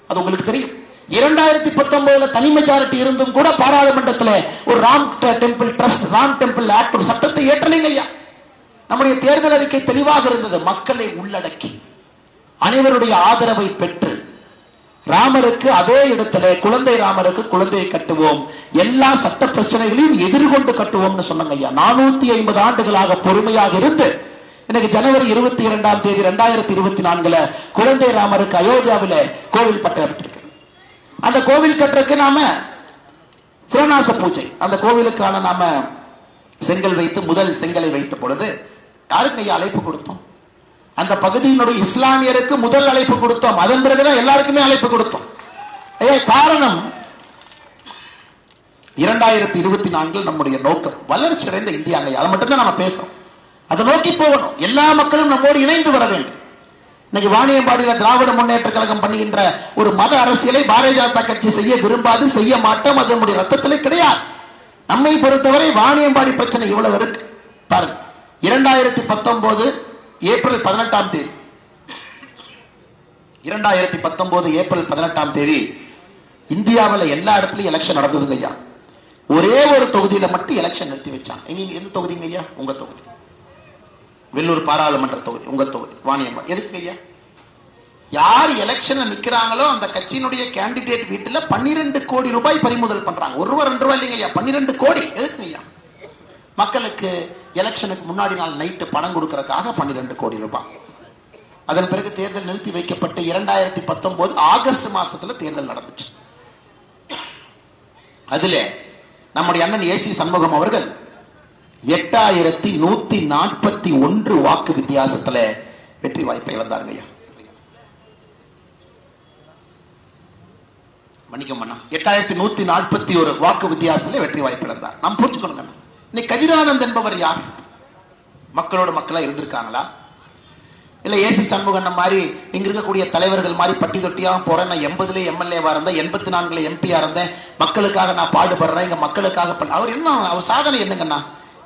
அது உங்களுக்கு தெரியும். 2019 தனி மெஜாரிட்டி இருந்தும் கூட பாராளுமன்றத்தில் ஒரு Ram temple trust, Ram temple act ஒரு சட்டத்தை ஏற்றலைங்க ஐயா. நம்முடைய தேர்தல் அறிக்கை தெளிவாக இருந்தது. மக்களை உள்ளடக்கி அனைவருடைய ஆதரவை பெற்று ராமருக்கு அதே இடத்துல குழந்தை ராமருக்கு குழந்தையை கட்டுவோம், எல்லா சட்ட பிரச்சனைகளையும் எதிர்கொண்டு கட்டுவோம்னு சொன்னாங்க ஐயா. 450 ஆண்டுகளாக பொறுமையாக இருந்து இன்னைக்கு ஜனவரி 22 2024 குழந்தை ராமருக்கு அயோத்தியாவில கோவில் பட்டப்பட்டிருக்கு. அந்த கோவில் கட்டுறதுக்கு நாம சிவநாச பூஜை, அந்த கோவிலுக்கான நாம செங்கல் வைத்து முதல் செங்கலை வைத்த பொழுது யாருக்கு ஐயா அழைப்பு கொடுத்தோம்? அந்த பகுதியினுடைய இஸ்லாமியருக்கு முதல் அழைப்பு கொடுத்தோம். அதன் பிறகுதான் எல்லாருக்குமே அழைப்பு கொடுத்தோம். காரணம் 2024 நம்முடைய நோக்கம் வளர்ச்சி அடைந்த இந்தியாங்க. அதை மட்டும்தான் நம்ம பேசுறோம். அதை நோக்கி போகணும். எல்லா மக்களும் நம்மோடு இணைந்து வர வேண்டும். இன்னைக்கு வாணியம்பாடியில் திராவிட முன்னேற்ற கழகம் பண்ணுகின்ற ஒரு மத அரசியலை பாரதிய ஜனதா கட்சி செய்ய விரும்பாது, செய்ய மாட்டோம். அது நம்முடைய ரத்தத்திலே கிடையாது. நம்மை பொறுத்தவரை வாணியம்பாடி பிரச்சனை இவ்வளவு இருக்கு பாருங்க. 2019 ஏப்ரல் 18 இந்தியாவில் எல்லா இடத்துலயும் எலெக்ஷன் நடந்ததுங்க ஐயா. ஒரே ஒரு தொகுதியில மட்டும் எலெக்ஷன் நிறுத்தி வச்சாங்க. எந்த தொகுதிங்க ஐயா? உங்க தொகுதி, வெள்ளூர் பாராளுமன்ற தொகுதி, உங்க தொகுதி வாணியம்பாடி. எதுக்கு ஐயா? யார் எலெக்ஷன் நிக்கிறாங்களோ அந்த கட்சியினுடைய கேண்டிடேட் வீட்டுல 12 கோடி ரூபாய் பறிமுதல் பண்றாங்க. 1 ரூபாய் 2 ரூபாய் இல்லைங்க ஐயா, 12 கோடி. எதுக்கு ஐயா? மக்களுக்கு எலெக்ஷனுக்கு முன்னாடி நாள் நைட்டு பணம் கொடுக்கறதுக்காக 12 கோடி ரூபாய். அதன் பிறகு தேர்தல் நிறுத்தி வைக்கப்பட்டு 2019 ஆகஸ்ட் மாசத்துல தேர்தல் நடந்துச்சு. அதுல நம்முடைய அண்ணன் ஏசி சண்முகம் அவர்கள் 8141 வாக்கு வித்தியாசத்துல வெற்றி வாய்ப்பை இழந்தாருங்க ஐயா. மன்னிக்கம்ண்ணா, 8141 வாக்கு வித்தியாசத்துல வெற்றி வாய்ப்பு இழந்தார். நாம் புரிஞ்சுக்கணுங்க. இன்னைக்கு கதிரானந்த் என்பவர் யார்? மக்களோட மக்களா இருந்திருக்காங்களா? இல்ல ஏசி சண்முகன் மாதிரி இங்க இருக்கக்கூடிய தலைவர்கள் மாதிரி பட்டி தொட்டியாக போறேன், நான் 80ல எம்எல்ஏவா இருந்தேன், 84ல எம்பியா இருந்தேன், மக்களுக்காக நான் பாடுபடுறேன், இங்க மக்களுக்காக அவர் என்ன, அவர் சாதனை என்னங்கன்னா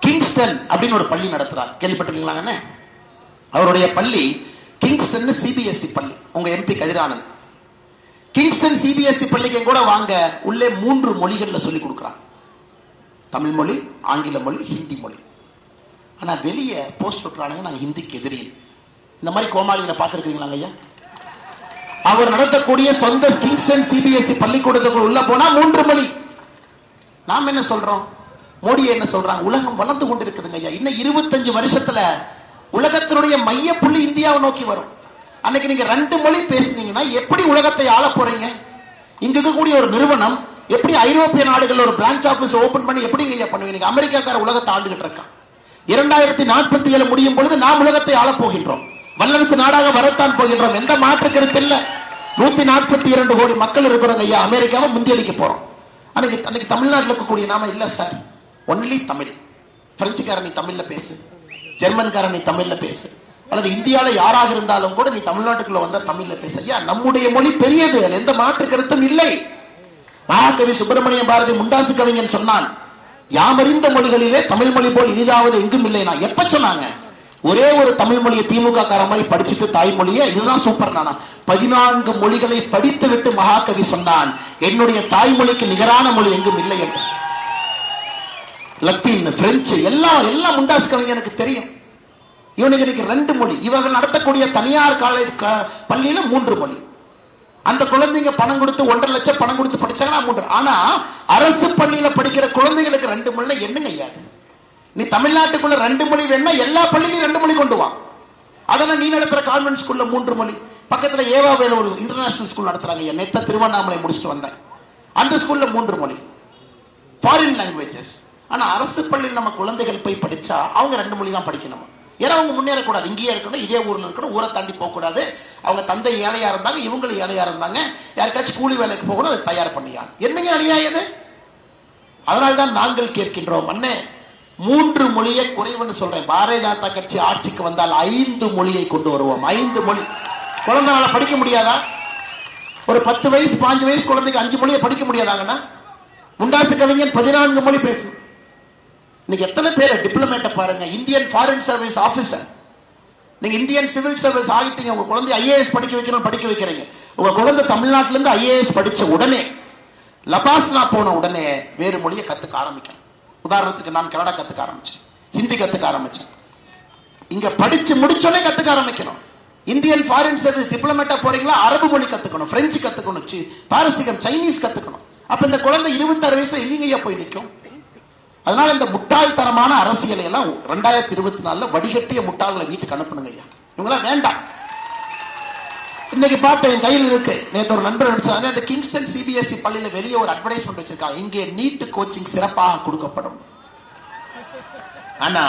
கிங்ஸ்டன் அப்படின்னு ஒரு பள்ளி நடத்துறார். கேள்விப்பட்டிருக்கீங்களாங்கண்ணே? அவருடைய பள்ளி கிங்ஸ்டன் சிபிஎஸ்இ பள்ளி. உங்க எம்பி கதிரானந்த் கிங்ஸ்டன் சிபிஎஸ்இ பள்ளிக்கு கூட வாங்க, உள்ளே 3 மொழிகள்ல சொல்லி கொடுக்குறாங்க. தமிழ் மொழி, ஆங்கில மொழி, ஹிந்தி மொழி. ஆனா வெளியே போஸ்ட் விட்டுறானுங்க, நாங்க ஹிந்திக்கு எதிரி. இந்த மாதிரி கோமாளிகளை பார்த்திருக்கீங்களாங்க ஐயா? அவர் நடத்தக்கூடிய சொந்த கிங்ஸ்டன் சிபிஎஸ்இ பள்ளிக்கூடத்துக்கு உள்ள போனா 3 மொழி. நாம் என்ன சொல்றோம்? மோடி என்ன சொல்றாங்க? உலகம் வளர்ந்து கொண்டிருக்குதுங்க ஐயா. இன்னும் 25 வருஷத்துல உலகத்தினுடைய மைய புள்ளி இந்தியாவை நோக்கி வரும். அன்னைக்கு நீங்க 2 மொழி பேசுனீங்கன்னா எப்படி உலகத்தை ஆள போறீங்க? இங்க இருக்கக்கூடிய ஒரு நிறுவனம் எப்படி ஐரோப்பிய நாடுகள் ஒரு பிரான்ச் ஆபீஸ் ஓபன் பண்ணி எப்படிங்க ஐயா பண்ணுவீங்க? அமெரிக்காக்கார உலகத்தை ஆண்டுகிட்டு இருக்கான். 2047 முடியும் பொழுது நாம் உலகத்தை ஆளப் போகின்றோம். வல்லரசு நாடாக வரத்தான் போகின்றோம். எந்த மாற்று கருத்து இல்ல. 142 கோடி மக்கள் இருக்கிறோங்க ஐயா. அமெரிக்காவை முந்தியடிக்க போறோம். அன்னைக்கு தமிழ்நாட்டில் இருக்கக்கூடிய நாம இல்ல சார், ஒன்லி தமிழ். பிரெஞ்சுக்காரன் நீ தமிழ்ல பேசு, ஜெர்மன்காரன் நீ தமிழ்ல பேசு, அல்லது இந்தியாவில யாராக இருந்தாலும் கூட நீ தமிழ்நாட்டுக்குள்ள வந்தா தமிழ்ல பேசு. ஐயா, நம்முடைய மொழி பெரியது, எந்த மாற்று கருத்தும் இல்லை. மகாகவி சுப்பிரமணிய பாரதி முண்டாசு கவிஞன் சொன்னான், யாமறிந்த மொழிகளிலே தமிழ் மொழி போல் இனிதாவது எங்கும் இல்லை. நான் எப்ப சொன்னாங்க? ஒரே ஒரு தமிழ் மொழியை திமுக கார மாதிரி படிச்சுட்டு தாய்மொழியை இதுதான் சூப்பர். நானா 14 மொழிகளை படித்து விட்டு மகாகவி சொன்னான், என்னுடைய தாய்மொழிக்கு நிகரான மொழி எங்கும் இல்லை என்று. லத்தீன், பிரெஞ்சு எல்லாம் முண்டாசு கவிஞனுக்கு தெரியும். இவனுக்கு 2 மொழி. இவர்கள் நடத்தக்கூடிய தனியார் காலேஜ் பள்ளியில 3 மொழி. அந்த குழந்தைங்க பணம் கொடுத்து 1.5 லட்சம் பணம் கொடுத்து படிச்சாங்கன்னா 3. ஆனா அரசு பள்ளியில படிக்கிற குழந்தைகளுக்கு 2 மொழி என்னங்க ஐயா? நீ தமிழ்நாட்டுக்குள்ள 2 மொழி வேணா எல்லா பள்ளியிலும் 2 மொழி கொண்டு வா. அதெல்லாம் நீ நடத்துற கான்வென்ட் ஸ்கூல்ல 3 மொழி. பக்கத்துல ஏவாவேல ஒரு இன்டர்நேஷனல் ஸ்கூல் நடத்துறாங்க. நேத்த திருவண்ணாமலை முடிச்சுட்டு வந்தேன். அந்த ஸ்கூல்ல 3 மொழி, ஃபாரின் லாங்குவேஜஸ். ஆனா அரசு பள்ளியில் நம்ம குழந்தைகள் போய் படிச்சா அவங்க 2 மொழி தான் படிக்கணும். ஏன்னா அவங்க முன்னேறக்கூடாது, இங்கேயே இருக்கணும், இதே ஊர்ல இருக்கணும், ஊரை தாண்டி போக கூடாது. அவங்க தந்தை ஏழையா இருந்தாங்க, இவங்களும் ஏழையா இருந்தாங்க, யாருக்காச்சும் கூலி வேலைக்கு போகணும், அதை தயார் பண்ணியான். என்னங்க அநியாயம்? அதனால்தான் நாங்கள் கேட்கின்றோம், அண்ணே 3 மொழியை குறைவுன்னு சொல்றேன். பாரதிய ஜனதா கட்சி ஆட்சிக்கு வந்தால் 5 மொழியை கொண்டு வருவோம். 5 மொழி. குழந்தைனால படிக்க முடியாதா? ஒரு 10 வயசு 5 வயசு குழந்தைக்கு 5 மொழியை படிக்க முடியாதாங்கன்னா? முண்டாசு கவிஞன் 14 மொழி பேசணும். இன்னைக்கு எத்தனை பேர் டிப்ளமேட்டை பாருங்க, இந்தியன் ஃபாரின் சர்வீஸ் ஆபீசர். நீங்க இந்தியன் சிவில் சர்வீஸ் ஆகிட்டீங்க, உங்க குழந்தை ஐஏஎஸ் படிக்க வைக்கிறீங்க. உங்க குழந்தை தமிழ்நாட்டில இருந்து ஐஏஎஸ் படிச்ச உடனே, லபாஸ்னா போன உடனே வேறு மொழியை கத்துக்க ஆரம்பிக்கணும். உதாரணத்துக்கு நான் கன்னடா கத்துக்க ஆரம்பிச்சேன், ஹிந்தி கத்துக்க ஆரம்பிச்சேன். இங்க படிச்சு முடிச்சோடனே கத்துக்க ஆரம்பிக்கணும். இந்தியன் ஃபாரின் சர்வீஸ் டிப்ளமேட்டா போறீங்களா, அரபு மொழி கத்துக்கணும், பிரெஞ்சு கத்துக்கணும், பாரசீகம், சைனீஸ் கத்துக்கணும். அப்ப இந்த குழந்தை 26 வயசுல எங்கேயா போய் நிற்கும்? அதனால இந்த முட்டாள்தனமான அரசியலை எல்லாம் 2024 வடிகட்டிய முட்டாள்களை வீட்டுக்கு அனுப்பணுங்க ஐயா. இவங்களாம் வேண்டாம். இன்னைக்கு பார்த்த என் கையில் இருக்கு, நேற்று ஒரு நண்பர் நினைச்சாங்க, இந்த கிங்ஸ்டன் சிபிஎஸ்இ பள்ளியில வெளியே ஒரு அட்வர்டைஸ்மெண்ட் வச்சிருக்காங்க, இங்கே நீட் கோச்சிங் சிறப்பாக கொடுக்கப்படும். ஆனா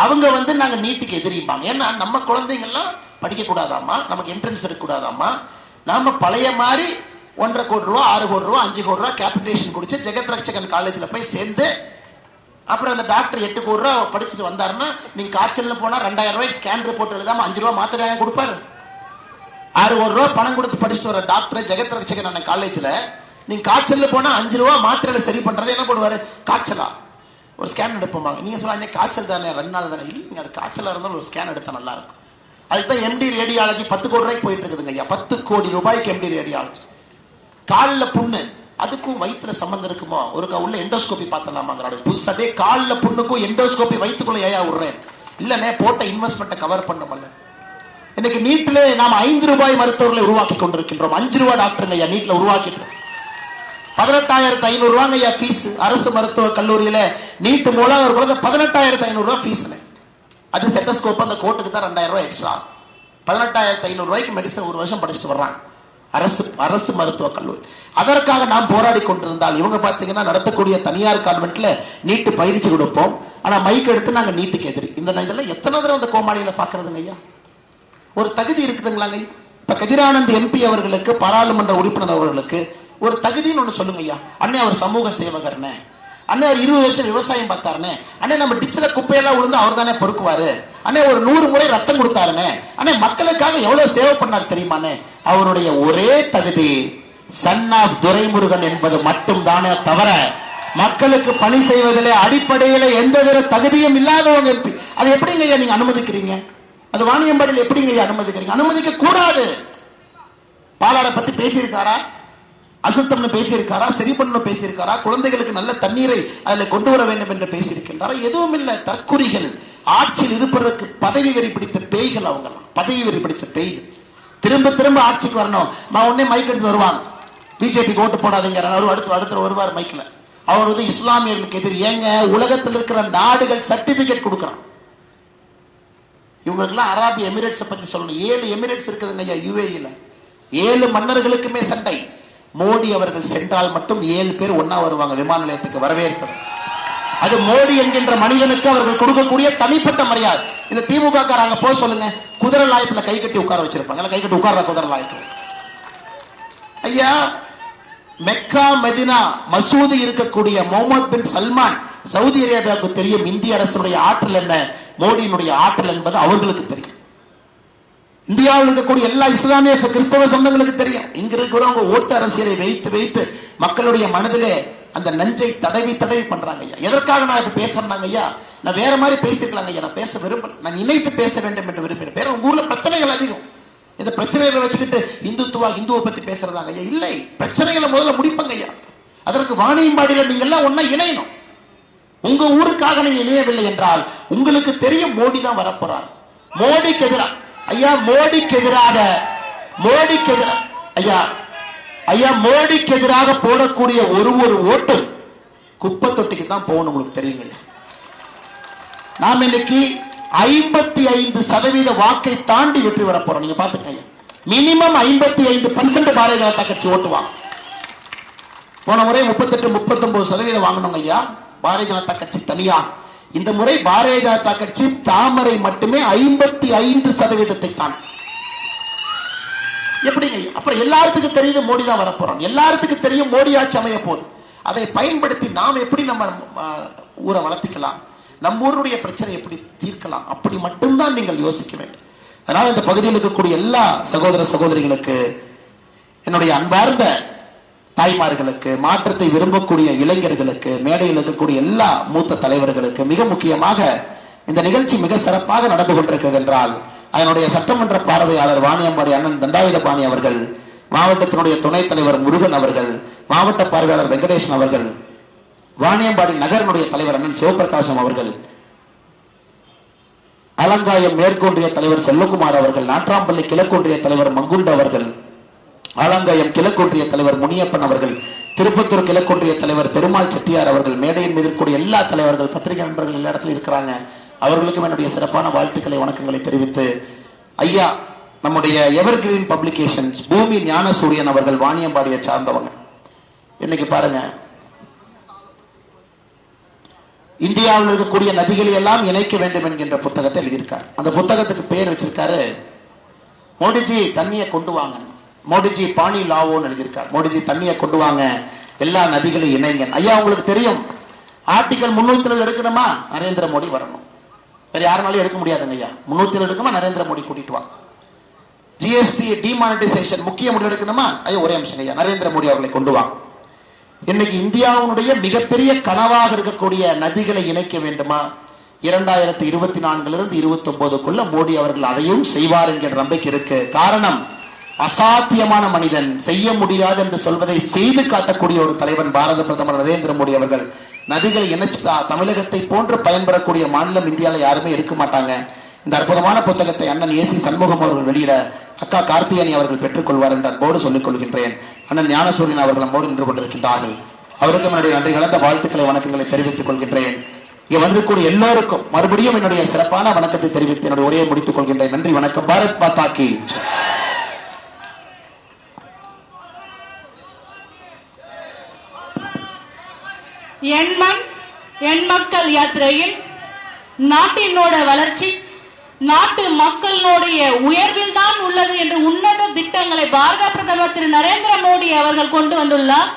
அவங்க நாங்க நீட்டுக்கு எதிரிப்பாங்க. ஏன்னா நம்ம குழந்தைங்க எல்லாம் படிக்க கூடாதாமா, நமக்கு என்ட்ரன்ஸ் இருக்க கூடாதாமா, நாம பழைய மாதிரி 1.5 கோடி ரூபா, 6 கோடி ரூபா, 5 கோடி ரூபா கேபிடேஷன் குடிச்சு ஜெகத் ரட்சகன் காலேஜ்ல போய் சேர்ந்து, அப்புறம் அந்த டாக்டர் 8 கோடி ரூபா படிச்சுட்டு வந்தாருன்னா, நீங்க காய்ச்சல் போனா 2000 ரூபாய்க்கு ஸ்கேன் ரிப்போர்ட் எழுதாம 5 ரூபா மாத்திரை கொடுப்பாரு. 6 கோடி ரூபா பணம் கொடுத்து படிச்சுட்டு வர டாக்டர் ஜெகத் ரட்சகன் காலேஜ்ல நீங்க காய்ச்சல் போனா 5 ரூபா மாத்திரையில சரி பண்றது என்ன பண்ணுவாரு? காய்ச்சலா ஒரு ஸ்கேன் எடுப்போமாங்க. நீங்க சொல்ல காய்ச்சல் தானே, 2 நாள் தானே. இல்லைங்க, அது காய்ச்சலா இருந்தாலும் ஒரு ஸ்கேன் எடுத்தா நல்லா இருக்கும். அதுதான் எம்டி ரேடியாலஜி 10 கோடி ரூபாய்க்கு போயிட்டு இருக்குதுங்க ஐயா. 10 கோடி ரூபாய்க்கு எம்டி ரேடியாலஜி. காலில் புண்ணு, அதுக்கும் வயிற்றுல சம்பந்தம் இருக்குமோ? ஒரு உள்ள எண்டோஸ்கோபி பார்த்தலாமாங்கிறாரு. புதுசாக காலில் புண்ணுக்கும் எண்டோஸ்கோபி வயிற்றுக்குள்ள ஏயா விடுறேன்? இல்லைண்ணே, போட்ட இன்வெஸ்ட்மெண்ட்டை கவர் பண்ணமல்ல. இன்னைக்கு நீட்டிலே நாம் 5 ரூபாய் மருத்துவர்களை உருவாக்கி கொண்டிருக்கின்றோம். 5 ரூபாய் டாக்டருங்க ஐயா நீட்ல உருவாக்கிட்டு 18,500 ரூபாங்க ஐயா ஃபீஸ். அரசு மருத்துவக் கல்லூரியில நீட்டு மூலம் ஒரு குழந்தை 18,500 ரூபாய் ஃபீஸ். அது செட்டஸ்கோப் அந்த கோட்டுக்கு தான் 2,000 ரூபாய் எக்ஸ்ட்ரா. 18,500 ரூபாய்க்கு மெடிசன் ஒரு வருஷம் படிச்சுட்டு வர்றாங்க அரசு மருத்துவக் கல்லூரி. அதற்காக நாம் போராடி கொண்டிருந்தால் இவங்க பாத்தீங்கன்னா நடத்தக்கூடிய தனியார் கான்வென்ட்ல நீட்டு பயிற்சி கொடுப்போம். ஆனா மைக் எடுத்து நாங்க நீட்டுக்கு எதிரி. இதெல்லாம் எத்தனை தடவை அந்த கோமாளிகளை பாக்குறதுங்க ஐயா? ஒரு தகுதி இருக்குதுங்களாங்க. இப்ப கதிரானந்த் எம்பி அவர்களுக்கு, பாராளுமன்ற உறுப்பினர் அவர்களுக்கு ஒரு தகுதின்னு ஒண்ணு சொல்லுங்க ஐயா. அண்ணே அவர் சமூக சேவகர்னே, அண்ணே அவர் 20 வருஷம் விவசாயம் பார்த்தாருனே, அண்ணே நம்ம டிச்சில குப்பையெல்லாம் விழுந்து அவர் தானே பொறுக்குவாரு, அண்ணே ஒரு 100 முறை ரத்தம் கொடுத்தாருனே, அண்ணே மக்களுக்காக எவ்வளவு சேவை பண்ணார் தெரியுமானே. அவருடைய ஒரே தகுதி சன் ஆஃப் துரைமுருகன் என்பது மட்டும் தானே தவிர மக்களுக்கு பணி செய்வதிலே அடிப்படையில எந்தவித தகுதியும் இல்லாதவங்க எம்பி. அதை எப்படிங்க ஐயா நீங்க அனுமதிக்கிறீங்க? அது வாணியம்பாடியில் எப்படிங்க ஐயா அனுமதிக்கிறீங்க? அனுமதிக்க கூடாது. பாலாரை பத்தி பேசியிருக்காரா? அசுத்தம்னு பேசியிருக்காரா? சரி பண்ணு பேசியிருக்காரா? குழந்தைகளுக்கு நல்ல தண்ணீரை அதில் கொண்டு வர வேண்டும் என்று பேசியிருக்கின்றாரா? எதுவும் இல்லை. தற்குறிகள், ஆட்சியில் இருப்பதற்கு பதவி வெறி பிடித்த பேய்கள். அவங்கெல்லாம் பதவி வெறி பிடிச்ச பேய்கள். திரும்ப திரும்ப ஆட்சிக்கு வரணும். நான் உடனே மைக் எடுத்து வருவாங்க. பிஜேபிக்கு ஓட்டு போடாதீங்க. அடுத்து வருவார் மைக்ல. அவர் வந்து இஸ்லாமியர்களுக்கு எதிரி. ஏங்க, உலகத்தில் இருக்கிற நாடுகள் சர்டிபிகேட் கொடுக்கறான். இவங்களுக்கெல்லாம் அரபு எமிரேட்ஸ் பத்தி சொல்லணும். 7 எமிரேட்ஸ் இருக்குதுங்க ஐயா யுஏஇல. 7 மன்னர்களுக்குமே சண்டை. மோடி அவர்கள் சென்றால் மட்டும் 7 பேர் ஒன்னா வருவாங்க விமான நிலையத்துக்கு வரவேற்பது. அது மோடி என்கின்ற மனிதனுக்கு அவர்கள் கொடுக்கக்கூடிய தனிப்பட்ட மரியாதை. இந்த திமுக காரங்க போய் சொல்லுங்க, குதிரை லாயத்துல கை கட்டி உட்கார வச்சிருப்பாங்க. கை கட்டி உட்கார்ற குதிரை லாயத்துல. ஐயா, மெக்கா மெதினா மசூதி இருக்கக்கூடிய முகமது பின் சல்மான் சவுதி அரேபியாவுக்கு தெரியும் இந்திய அரசுடைய ஆற்றல் என்ன, மோடியினுடைய ஆற்றல் என்பது அவர்களுக்கு தெரியும். இந்தியாவில் இருக்கக்கூடிய எல்லா இஸ்லாமிய கிறிஸ்தவ சொந்தங்களுக்கு தெரியும். இங்க இருக்கிறவங்க ஓட்டு அரசியலை வைத்து வைத்து மக்களுடைய மனதிலே அந்த நஞ்சை தடவி பண்றாங்க ஐயா. எதற்காக நான் இப்ப பேசுறாங்க ஐயா? நான் வேற மாதிரி பேசிக்கலாங்க ஐயா. நான் பேச விரும்பல. நான் இணைத்து பேச வேண்டும் என்று விரும்புகிறேன். வேற உங்க ஊர்ல பிரச்சனைகள் அதிகம். இந்த பிரச்சனைகளை வச்சுக்கிட்டு இந்துவை பத்தி பேசுறதாங்க ஐயா? இல்லை, பிரச்சனைகளை முதல்ல முடிப்பங்க ஐயா. அதற்கு வாணியம்பாடியில நீங்க எல்லாம் ஒன்னா இணையணும். உங்க ஊருக்காக நீங்க இணையவில்லை என்றால் உங்களுக்கு தெரியும் மோடி தான் வரப்போறார். மோடிக்கு எதிராக ஐயா, மோடிக்கு எதிராக போடக்கூடிய ஒரு ஓட்டும் குப்பை தொட்டிக்கு தான் போகணும். உங்களுக்கு தெரியுங்க ஐயா. நாம் இன்னைக்கு 55% வாக்கை தாண்டி வெற்றி வர போறோம். நீங்க பாத்துக்கங்க. மினிமம் 55% பாரதிய ஜனதா கட்சி ஓட்டுவாங்க. போன முறை 38-39% வாங்கணும் ஐயா பாரதிய ஜனதா கட்சி தனியா. இந்த முறை பாரதிய ஜனதா கட்சி தாமரை மட்டுமே 55% தான். எப்படிங்க? அப்புறம் எல்லாத்துக்கும் தெரியுது மோடி தான் வரப்போறோம். எல்லாத்துக்கும் தெரியும் மோடி ஆட்சி அமைய போகுது. அதை பயன்படுத்தி நாம் எப்படி நம்ம ஊரை வளர்த்திக்கலாம், நம்ம ஊருடைய பிரச்சனை எப்படி தீர்க்கலாம், அப்படி மட்டும்தான் நீங்கள் யோசிக்க வேண்டும். அதனால இந்த பகுதியில் இருக்கக்கூடிய எல்லா சகோதர சகோதரிகளுக்கு, என்னுடைய அன்பார்ந்த தாய்மார்களுக்கு, மாற்றத்தை விரும்பக்கூடிய இளைஞர்களுக்கு, மேடையில் இருக்கக்கூடிய எல்லா மூத்த தலைவர்களுக்கு, மிக முக்கியமாக இந்த நிகழ்ச்சி மிக சிறப்பாக நடந்து கொண்டிருக்கிறது என்றால் அதனுடைய சட்டமன்ற பார்வையாளர் வாணியம்பாடி அண்ணன் தண்டாயுதபாணி அவர்கள், மாவட்டத்தினுடைய துணைத் தலைவர் முருகன் அவர்கள், மாவட்ட பார்வையாளர் வெங்கடேசன் அவர்கள், வாணியம்பாடி நகரனுடைய தலைவர் அண்ணன் சிவபிரகாசம் அவர்கள், அலங்காயம் மேற்கொன்றிய தலைவர் செல்வகுமார் அவர்கள், நாட்ராம்பள்ளி கிழக்கொன்றிய தலைவர் மங்குண்ட அவர்கள், ஆலங்காயம் கிழக்கொன்றிய தலைவர் முனியப்பன் அவர்கள், திருப்பத்தூர் கிழக்கொன்றிய தலைவர் பெருமாள் செட்டியார் அவர்கள், மேடையின் மீது இருக்கக்கூடிய எல்லா தலைவர்கள், பத்திரிகை நண்பர்கள் எல்லா இடத்துலையும் இருக்கிறாங்க. அவர்களுக்கும் என்னுடைய சிறப்பான வாழ்த்துக்களை, வணக்கங்களை தெரிவித்து, ஐயா நம்முடைய எவர் கிரீன் பப்ளிகேஷன்ஸ் பூமி ஞானசூரியன் அவர்கள் வாணியம்பாடியை சார்ந்தவங்க. இன்னைக்கு பாருங்க, இந்தியாவில் இருக்கக்கூடிய நதிகளை எல்லாம் இணைக்க வேண்டும் என்கின்ற புத்தகத்தை எழுதியிருக்கார். அந்த புத்தகத்துக்கு பெயர் வச்சிருக்காரு மோடிஜி தண்ணியை கொண்டு வாங்க. மோடிஜி பாணி லாவோன்னு எழுதியிருக்கார். மோடிஜி தண்ணியை கொண்டு வாங்க, எல்லா நதிகளையும் இணைங்க. ஐயா உங்களுக்கு தெரியும், ஆர்டிகல் 307 எடுக்கணுமா நரேந்திர மோடி வரணும். வேற யாருனாலும் எடுக்க முடியாதுங்க ஐயா. 307 எடுக்குமா நரேந்திர மோடி கூட்டிட்டு வாங்க. ஜிஎஸ்டி டிமானிட்டைசேஷன் முக்கிய முடிவு எடுக்கணுமா, ஐயா ஒரே நிமிஷம் ஐயா, நரேந்திர மோடி அவர்களை கொண்டு வாங்க. இன்னைக்கு இந்தியாவுடைய மிகப்பெரிய கனவாக இருக்கக்கூடிய நதிகளை இணைக்க வேண்டுமா, 2024 29 மோடி அவர்கள் அதையும் செய்வார் என்கிற நம்பிக்கை இருக்கு. காரணம், அசாத்தியமான மனிதன், செய்ய முடியாது என்று சொல்வதை செய்து காட்டக்கூடிய ஒரு தலைவன் பாரத பிரதமர் நரேந்திர மோடி அவர்கள். நதிகளை இணைச்சுட்டா தமிழகத்தை போன்று பயன்பெறக்கூடிய மாநிலம் இந்தியாவில் யாருமே இருக்க மாட்டாங்க. இந்த அற்புதமான புத்தகத்தை அண்ணன் ஏசி சண்முகம் அவர்கள் வெளியிட அக்கா கார்த்தியானி அவர்கள் பெற்றுக்கொள்வார் என்று அன்போடு சொல்லிக் கொள்கின்றேன். அண்ணன் ஞானசூரியன் அவர்கள் நம்மோடு நின்று கொண்டிருக்கின்றார்கள். அவருக்கும் என்னுடைய நன்றி கலந்த வாழ்த்துக்களை வணக்கங்களை தெரிவித்துக் கொள்கின்றேன். இங்க வந்திருக்கூடிய எல்லோருக்கும் மறுபடியும் என்னுடைய சிறப்பான வணக்கத்தை தெரிவித்து என்னுடைய உரையை முடித்துக் கொள்கின்றேன். நன்றி, வணக்கம். பாரத் மாதா கி. என் மக்கள் யாத்திரையில் நாட்டினோட வளர்ச்சி நாட்டு மக்களுடைய உயர்வில் தான் உள்ளது என்று உன்னத திட்டங்களை பாரத பிரதமர் திரு நரேந்திர மோடி அவர்கள் கொண்டு வந்துள்ளார்.